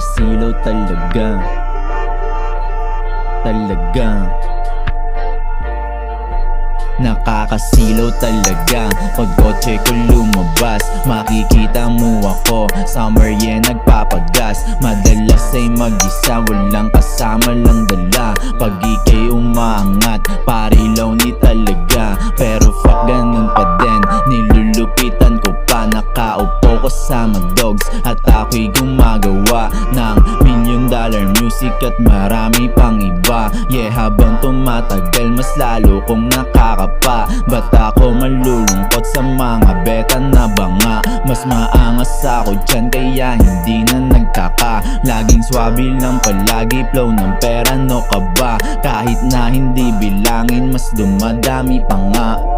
Nakakasilaw talaga. Nakakasilaw talaga pag kotse ko lumabas. Makikita mo ako, summer nagpapagas. Madalas ay mag-isa, walang kasama lang dala. Pag ika'y umaangat, parilaw ni talaga. Pero fuck ganun pa din, nilulupitan ko pa. Nakaupo ko sa dogs at ako'y gumagawa ng $1 million music at marami pang iba. Yeah, habang tumatagal mas lalo kong nakakapa. Ba't ako malulungkot sa mga beta na banga? Mas maangas ako dyan kaya hindi na nagtaka. Laging swabe lang palagi, flow ng pera, no ka ba? Kahit na hindi bilangin mas dumadami pa nga.